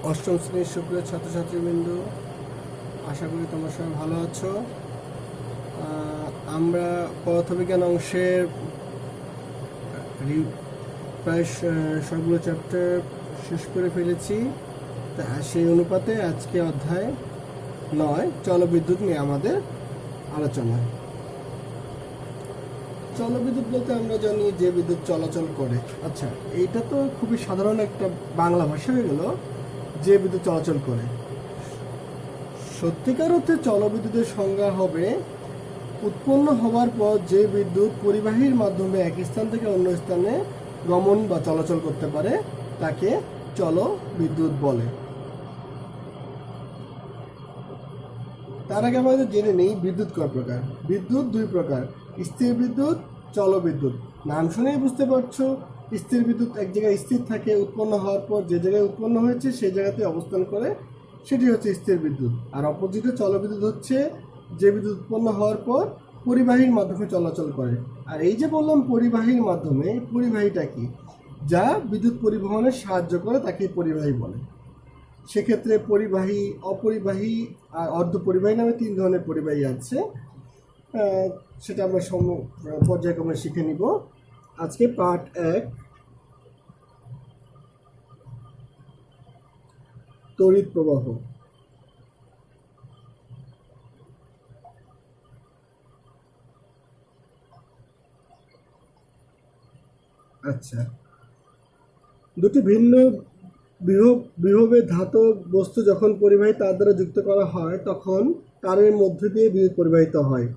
অষ্টম শ্রেণীর সুপ্রিয় ছাত্রছাত্রীবৃন্দ, আশা করি তোমরা সবাই ভালো আছো। আমরা পদার্থবিজ্ঞান অংশের প্রায় সবগুলো চ্যাপ্টার শেষ করে ফেলেছি। তা সেই অনুপাতে আজকে অধ্যায় 9 জলবিদ্যুৎ নিয়ে আমাদের আলোচনা। জলবিদ্যুৎ বলতে আমরা জানি যে বিদ্যুৎ চলাচল করে। আচ্ছা, এইটা তো খুবই সাধারণ একটা বাংলা ভাষা হয়ে গেল, যে বিদ্যুৎ চলাচল করে। সত্যিকার অর্থে জলবিদ্যুতের সংজ্ঞা হবে উৎপন্ন হওয়ার পর যে বিদ্যুৎ পরিবাহীর মাধ্যমে এক স্থান থেকে অন্য স্থানে গমন বা চলাচল করতে পারে তাকে জলবিদ্যুৎ বলে। তার আগে আমাদের জেনে নেই বিদ্যুৎ কয় প্রকার। বিদ্যুৎ দুই প্রকার, স্থির বিদ্যুৎ, জলবিদ্যুৎ। নাম শুনেই বুঝতে পারছো, স্থির বিদ্যুৎ এক জায়গায় স্থির থাকে, উৎপন্ন হওয়ার পর যে জায়গায় উৎপন্ন হয়েছে সেই জায়গাতে অবস্থান করে, সেটি হচ্ছে স্থির বিদ্যুৎ। আর অপোজিটে জলবিদ্যুৎ হচ্ছে যে বিদ্যুৎ উৎপন্ন হওয়ার পর পরিবাহীর মাধ্যমে চলাচল করে। আর এই যে বললাম পরিবাহীর মাধ্যমে, পরিবাহীটা কি? যা বিদ্যুৎ পরিবহনে সাহায্য করে তাকে পরিবাহী বলে। সেক্ষেত্রে পরিবাহী, অপরিবাহী আর অর্ধপরিবাহী নামে তিন ধরনের পরিবাহী আছে। সেটা আমরা পর্যায়ক্রমে শিখে নিব। আজকে পার্ট 1, তড়িৎ প্রবাহ। আচ্ছা, দুটি ভিন্ন বিভবের ধাতব বস্তু যখন পরিবাহী তার দ্বারা যুক্ত করা হয় তখন তারের মধ্য দিয়ে বিদ্যুৎ পরিবাহিত হয়।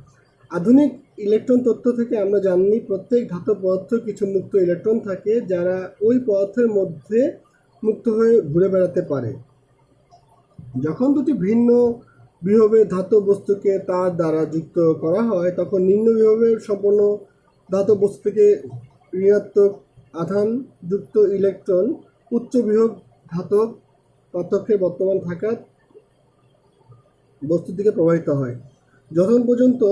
আধুনিক ইলেকট্রন তত্ত্ব থেকে আমরা জানি প্রত্যেক ধাতব পদার্থ কিছু মুক্ত ইলেকট্রন থাকে যারা ওই পদার্থের মধ্যে মুক্ত হয়ে ঘুরে বেড়াতে পারে। যখন দুটি ভিন্ন বিভবের ধাতব বস্তুকে তার দ্বারা যুক্ত করা হয় তখন নিম্ন বিভবের সম্পন্ন ধাতব বস্তু থেকে ঋণাত্মক আধান যুক্ত ইলেকট্রন উচ্চ বিভব ধাতব পার্থক্যের বর্তমান থাকা বস্তুর দিকে প্রবাহিত হয়। যতক্ষণ পর্যন্ত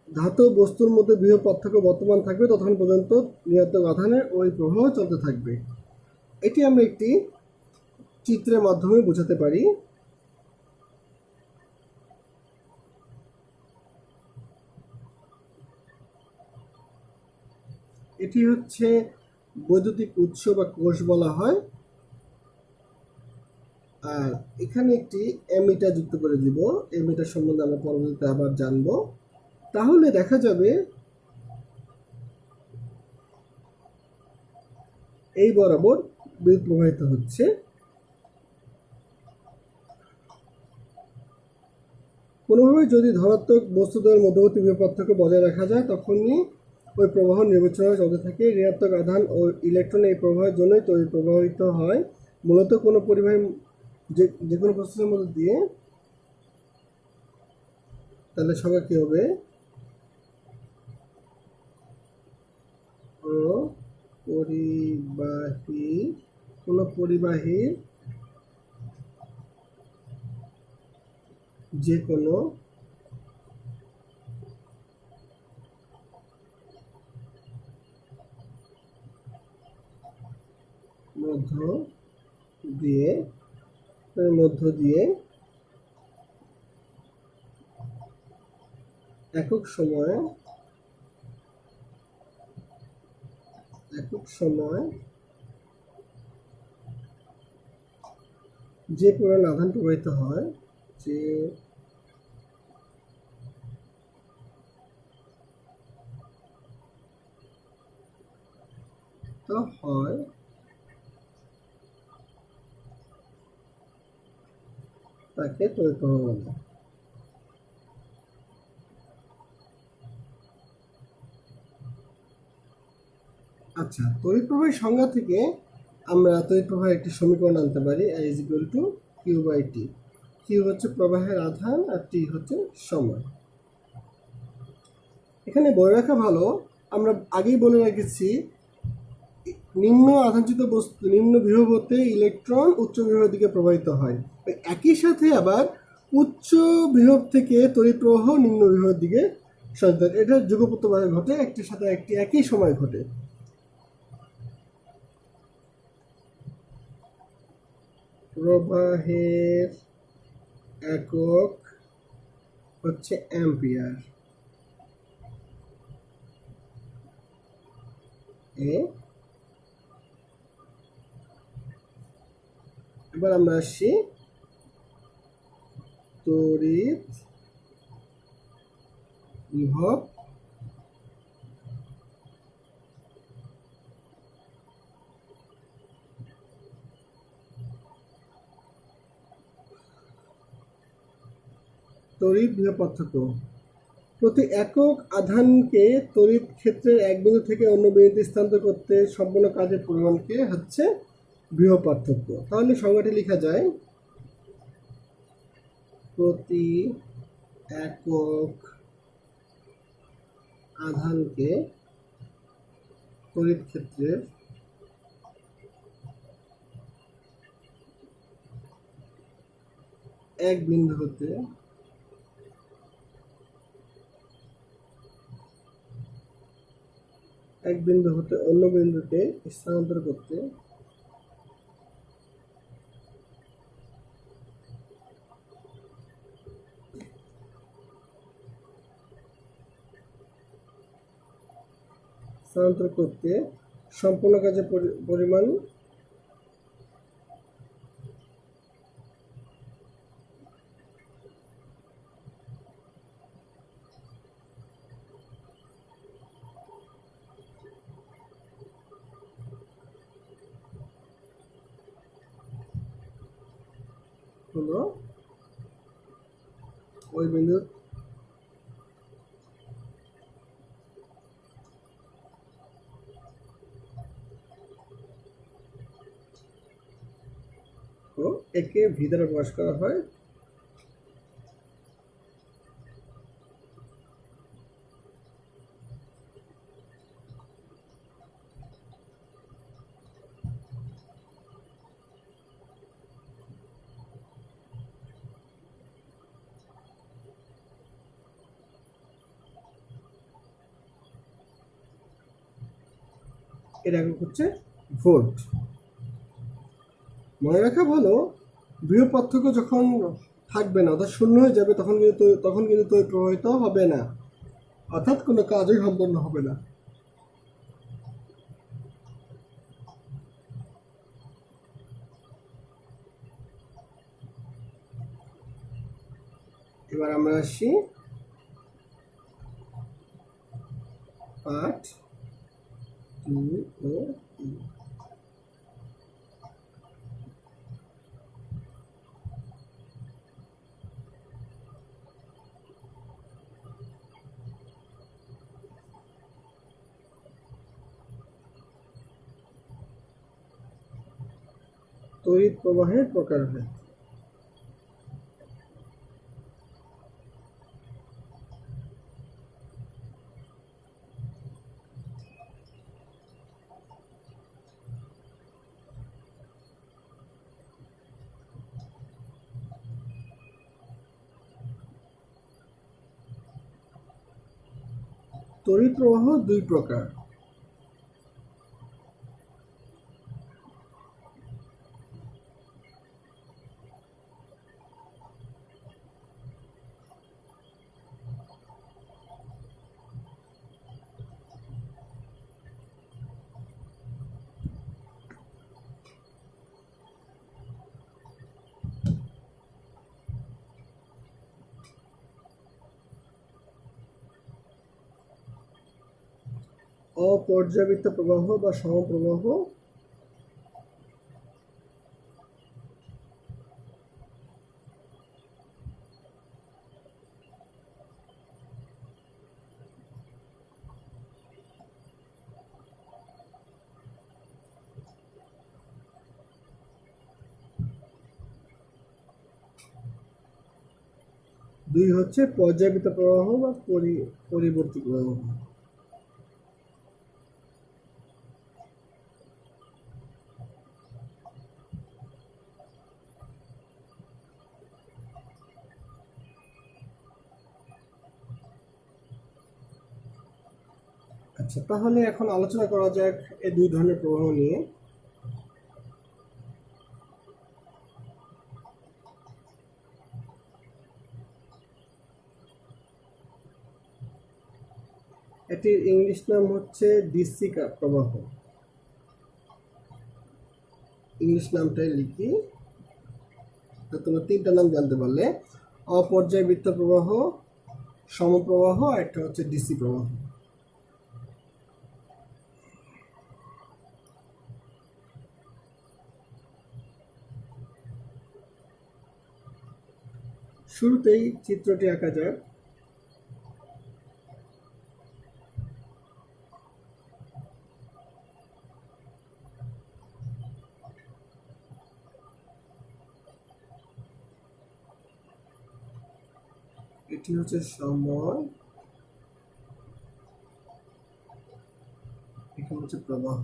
ধাতব বস্তুর মধ্যে বিভব পার্থক্য বর্তমান থাকবে ততক্ষণ পর্যন্ত ঋণাত্মক আধানের ওই প্রবাহ চলতে থাকবে। এটি আমরা একটি চিত্রের মাধ্যমে বোঝাতে পারি। এটি হচ্ছে বৈদ্যুতিক উৎস বা কোষ বলা হয়। আর এখানে একটি এমিটার যুক্ত করে দিব। এমিটার সম্বন্ধে আমরা পরবর্তীতে আবার জানব। তাহলে দেখা যাবে এই বরাবর বিদ্যুৎ প্রবাহিত হচ্ছে। কোনোভাবে যদি ধনাত্মক বস্তুদের মধ্যবর্তী বিভব পার্থক্য বজায় রাখা যায় তখনই ওই প্রবাহ নির্বিচ্ছিন্ন চলতে থাকে। ঋণাত্মক আধান ও ইলেকট্রন এই প্রবাহের জন্যই তড়িৎ প্রবাহিত হয়। মূলত কোনো পরিবাহী যে কোনো প্রসেসের মধ্যে দিয়ে, তাহলে সবাই কী হবে? কোনো পরিবাহী যে কোনো মধ্য দিয়ে একক সময় যে পরিমাণ আধান প্রবাহিত হয় তাকে তড়িৎ প্রবাহ বলে। আচ্ছা, তড়িৎ প্রবাহের সংজ্ঞা থেকে আমরা তড়িৎ প্রবাহের একটি সমীকরণ আনতে পারি, I = Q/T। Q হচ্ছে প্রবাহের আধান আর T হচ্ছে সময়। এখানে বলে রাখা ভালো, আমরা আগেই বলে রেখেছি নিম্ন আধানচিত বস্তু নিম্ন বিভব হতে ইলেকট্রন উচ্চ বিভবের দিকে প্রবাহিত হয়। একই সাথে আবার উচ্চ বিভব থেকে তড়িৎ প্রবাহ নিম্ন বিভবের দিকে সঞ্চালিত। এটা যুগপৎভাবে ঘটে, একটির সাথে একটি একই সময় ঘটে। প্রবাহের একক হচ্ছে অ্যাম্পিয়ার। এবার আমরা আসছি তড়িৎ বিভব পার্থক্য। প্রতি একক আধানকে তড়িৎ ক্ষেত্রের এক বিন্দু থেকে অন্য বিন্দুতে স্থানান্তর করতে সম্পূর্ণ কাজের পরিমাণকে হচ্ছে বিভব পার্থক্য। তাহলে সংজ্ঞাটি লেখা যায়, প্রতি একক আধানকে তড়িৎ ক্ষেত্রের এক বিন্দু হতে অন্য বিন্দুতে স্থানান্তর করতে সম্পূর্ণ কাজের পরিমাণ হলো ওই বিন্দুর একে ভি দ্বারা প্রকাশ করা হয়। এর একক হচ্ছে ভোল্ট। মনে রাখা ভালো, বিভব পার্থক্য যখন থাকবে না, অর্থাৎ শূন্য হয়ে যাবে, তখন কিন্তু তড়িৎ প্রবাহিত হবে না, অর্থাৎ কোনো কাজই সম্পন্ন হবে না। এবার আমরা আসি পার্ট 2 ও 3। তড়িৎ প্রবাহের প্রকারভেদ। তড়িৎ প্রবাহ দুই প্রকার। অপর্যাবৃত্ত প্রবাহ বা সমপ্রবাহ, দুই হচ্ছে পর্যাবৃত্ত প্রবাহ বা পরিবর্তী প্রবাহ। আচ্ছা, তাহলে এখন আলোচনা করা যাক এই দুই ধরনের প্রবাহ নিয়ে। এটির ইংলিশ নাম হচ্ছে ডিসি প্রবাহ। ইংলিশ নামটাই লিখি, তো তোমরা তিনটা নাম জানতে পারলে, অপর্যায়বৃত্ত প্রবাহ, সমপ্রবাহ, আর একটা হচ্ছে ডিসি প্রবাহ। শুরুতেই চিত্রটি আঁকা যাক। এটি হচ্ছে সময়, এটি হচ্ছে প্রবাহ।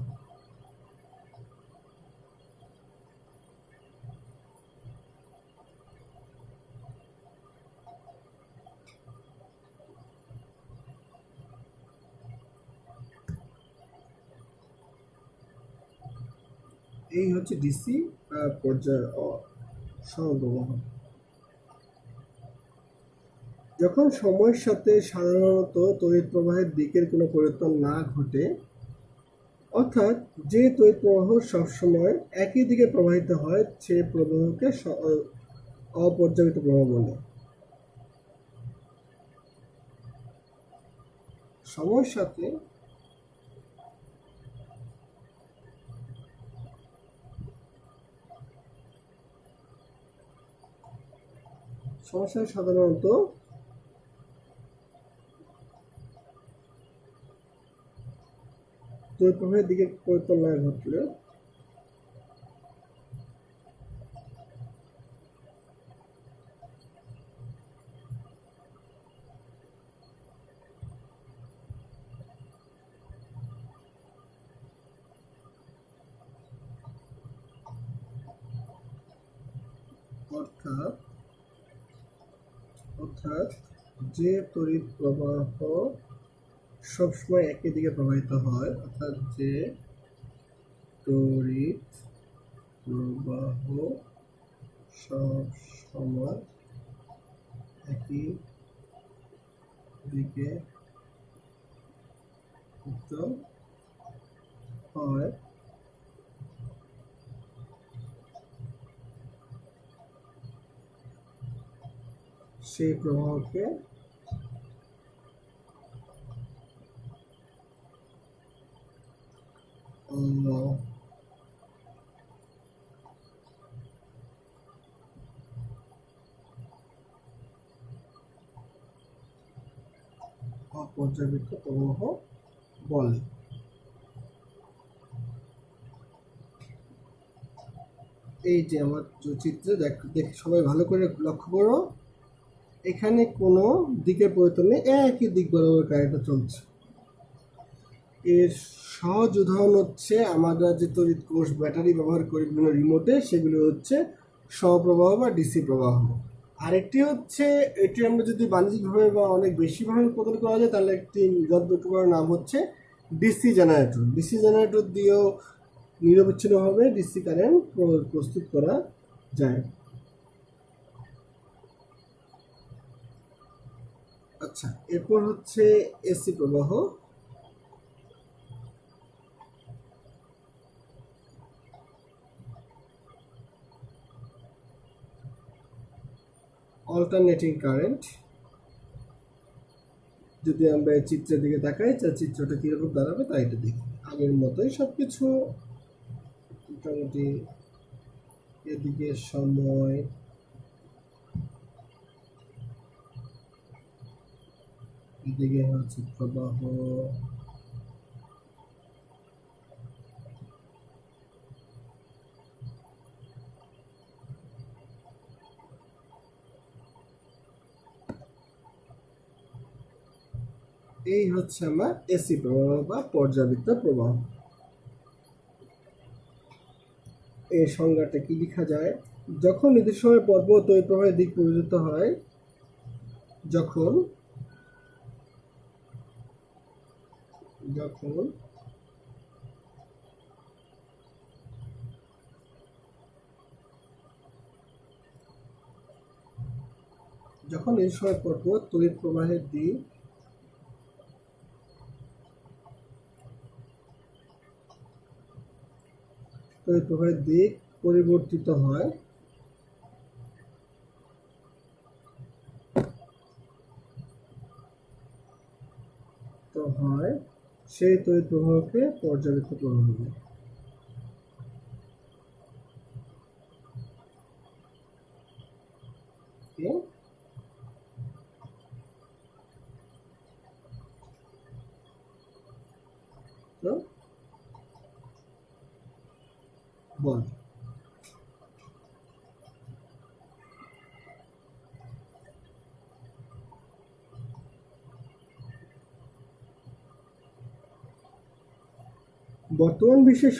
এই হচ্ছে ডিসি পর্যায় সমপ্রবাহ। যখন সময়ের সাথে সাধারণত তড়িৎ প্রবাহের দিকের কোনো পরিবর্তন না ঘটে, অর্থাৎ যে তড়িৎ প্রবাহ সবসময় একই দিকে প্রবাহিত হয়, সে প্রবাহকে অপর্যায়িত প্রবাহ বলে। সময়ের সাথে সাধারণত তড়িৎ প্রবাহের দিকে পরিবর্তন না ঘটলে অর্থাৎ যে তড়িৎ প্রবাহ সবসময় একই দিকে প্রবাহিত হয়, অর্থাৎ যে তড়িৎ প্রবাহ সবসময় একই দিকে হয়, সেই প্রবাহকে অপর্যাবৃত্ত প্রবাহ বলে। এই যে আমার চিত্রে দেখ সবাই ভালো করে লক্ষ্য করো, এখানে কোনো দিকের পরিবর্তন নেই, একই দিক বরাবর কারেন্টটা চলছে। এর সহজ উদাহরণ হচ্ছে আমরা যে তড়িৎ কোষ ব্যাটারি ব্যবহার করি বিভিন্ন রিমোটে, সেগুলো হচ্ছে সমপ্রবাহ বা ডিসি প্রবাহ। আরেকটি হচ্ছে, এটি আমরা যদি বাণিজ্যিকভাবে বা অনেক বেশিভাবে উৎপাদন করা যায়, তাহলে একটি যন্ত্রটির নাম হচ্ছে ডিসি জেনারেটর। ডিসি জেনারেটর দিয়েও নিরবিচ্ছিন্নভাবে ডিসি কারেন্ট প্রস্তুত করা যায়। আচ্ছা, এরপর হচ্ছে এসি প্রবাহ। Alternating current. যদি আমরা এই চিত্রের দিকে তাকাই, চিত্রটা কিরকম দাঁড়াবে তাই এটা দেখি। আগের মতোই সবকিছু মোটামুটি, এদিকে সময়, এদিকে হচ্ছে প্রবাহ, এই হচ্ছে আমার এসি প্রবাহ বা পর্যাবৃত্ত প্রবাহ। এই সংজ্ঞাটা কি লেখা যায়? যখন নির্দিষ্ট সময় পরপর তড়িৎ প্রবাহের দিক পরিবর্তিত হয়, যখন নির্দিষ্ট সময় পরপর তড়িৎ প্রবাহের দিক তড়িৎ প্রবাহের দিক পরিবর্তিত হয় সেই তড়িৎ প্রবাহকে পর্যাবৃত্ত প্রবাহ বলে। বল বর্তমান বিশ্বের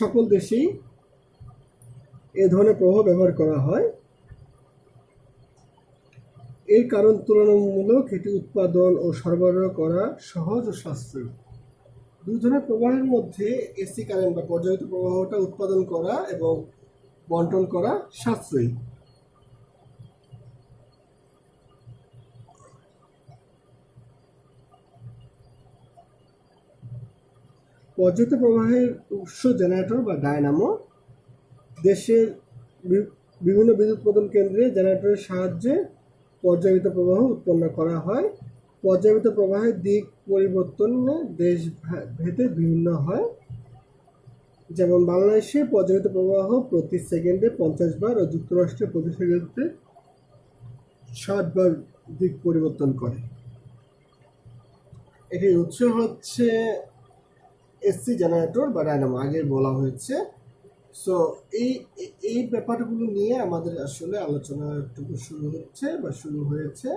সকল দেশেই এ ধরনের প্রবাহ ব্যবহার করা হয়। এর কারণ তুলনামূলক এটি উৎপাদন ও সরবরাহ করা সহজ ও সাশ্রয়ী। দুই ধরনের প্রবাহের মধ্যে এসি কারেন্ট বা পর্যায়িত প্রবাহটা উৎপাদন করা এবং বন্টন করা সাশ্রয়ী। পর্যায়িত প্রবাহের উৎস জেনারেটর বা ডায়নামো। দেশের বিভিন্ন বিদ্যুৎ উৎপাদন কেন্দ্রে জেনারেটরের সাহায্যে পর্যায়িত প্রবাহ উৎপন্ন করা হয়। পর্যায়িত প্রবাহের দিক পরিবর্তন দেশ ভেদে ভিন্ন হয়। যেমন বাংলাদেশে পর্যায়িত প্রবাহ প্রতি সেকেন্ডে 50 বার ও যুক্তরাষ্ট্রে প্রতি সেকেন্ডে 60 বার দিক পরিবর্তন করে। এটির উৎস হচ্ছে এসি জেনারেটর বা ডায়নামো, আগে বলা হয়েছে। সো এই ব্যাপারগুলো নিয়ে আমাদের আসলে আলোচনা একটু শুরু হয়েছে।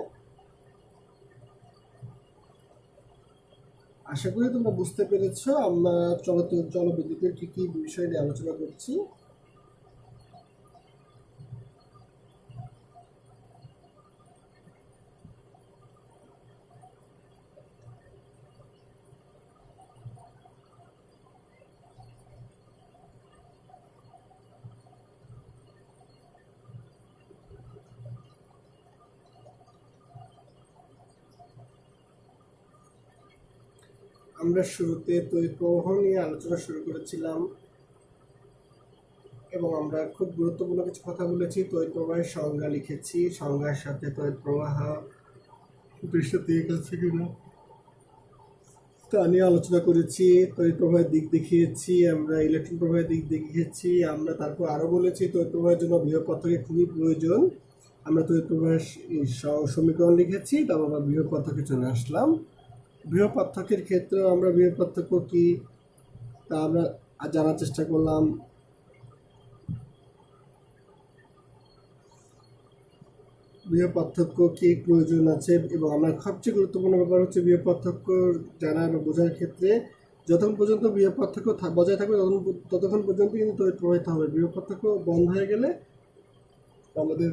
আশা করি তোমরা বুঝতে পেরেছ আমরা জলবিদ্যুতের কি কি বিষয় নিয়ে আলোচনা করছি। আমরা শুরুতে তড়িৎ প্রবাহ নিয়ে আলোচনা শুরু করেছিলাম এবং আমরা খুব গুরুত্বপূর্ণ কিছু কথা বলেছি। তড়িৎ প্রবাহের সংজ্ঞা লিখেছি, সংজ্ঞার সাথে তড়িৎ প্রবাহ দৃশ্যতে গেছে কিনা তা নিয়ে আলোচনা করেছি। তড়িৎ প্রবাহের দিক দেখিয়েছি, আমরা ইলেকট্রন প্রবাহের দিক দেখিয়েছি। আমরা তারপর আরও বলেছি তড়িৎ প্রবাহের জন্য বৃহৎ পার্থক্য খুবই প্রয়োজন। আমরা তড়িৎ প্রবাহের সমীকরণ লিখেছি, তারপর আমরা বৃহৎ পার্থক্যে চলে আসলাম। বৃহৎ পার্থক্যের ক্ষেত্রেও আমরা বৃহৎ পার্থক্য কী তা আমরা জানার চেষ্টা করলাম। বৃহৎ পার্থক্য কী প্রয়োজন আছে এবং আমরা সবচেয়ে গুরুত্বপূর্ণ ব্যাপার হচ্ছে বৃহৎ পার্থক্য জানা বা বোঝার ক্ষেত্রে যতক্ষণ পর্যন্ত বৃহৎ পার্থক্য বজায় থাকবে ততক্ষণ পর্যন্ত কিন্তু তড়িৎ প্রবাহিত হবে। বৃহৎ পার্থক্য বন্ধ হয়ে গেলে আমাদের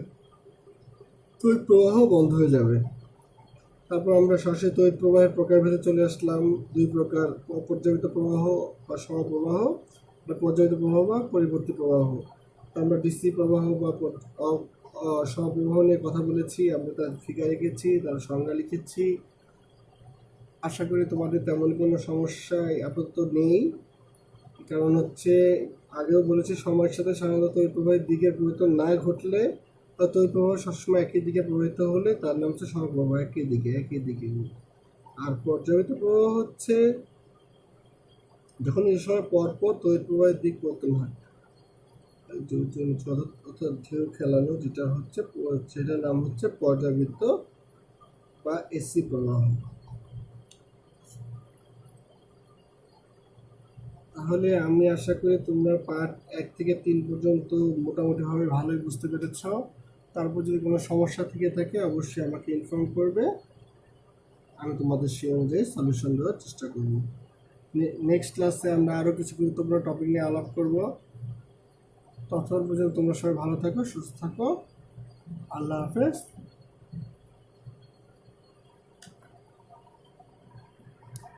তড়িৎ প্রবাহ বন্ধ হয়ে যাবে। তারপর আমরা সরাসরি তড়িৎ প্রবাহের প্রকারভেদে চলে আসলাম। দুই প্রকার, অপর্যায়িত প্রবাহ বা সমপ্রবাহ, বা পর্যায়িত প্রবাহ বা পরিবর্তী প্রবাহ। আমরা ডিসি প্রবাহ বা সমপ্রবাহ নিয়ে কথা বলেছি, আমরা তার ফিগার রেখেছি, তার সংজ্ঞা লিখেছি। আশা করি তোমাদের তেমন কোনো সমস্যা আপাতত নেই। কারণ হচ্ছে আগেও বলেছি সময়ের সাথে সাধারণত তড়িৎ প্রবাহের দিকের পরিবর্তন না ঘটলে বা তড়িৎ প্রবাহ সবসময় একই দিকে প্রবাহিত হলে তার নাম হচ্ছে সমপ্রবাহ, একই দিকে। আর পর্যায়িত প্রবাহ হচ্ছে যখন এই সময় পরপর তড়িৎ প্রবাহের দিক পরিবর্তন হয়, অর্থাৎ ঢেউ খেলানো, যেটা হচ্ছে সেটার নাম হচ্ছে পর্যাবৃত্ত বা এসি প্রবাহ। তাহলে আমি আশা করি তোমরা পার্ট 1 থেকে 3 পর্যন্ত মোটামুটিভাবে ভালোই বুঝতে পেরেছ। তারপর যদি কোনো সমস্যা থেকে থাকে অবশ্যই আমাকে ইনফর্ম করবে, আমি তোমাদের সেই অনুযায়ী সলিউশন দেওয়ার চেষ্টা করব। নেক্সট ক্লাসে আমরা আরও কিছু গুরুত্বপূর্ণ টপিক নিয়ে আলাপ করব। ততক্ষণ পর্যন্ত তোমরা সবাই ভালো থাকো, সুস্থ থাকো। আল্লাহ হাফেজ।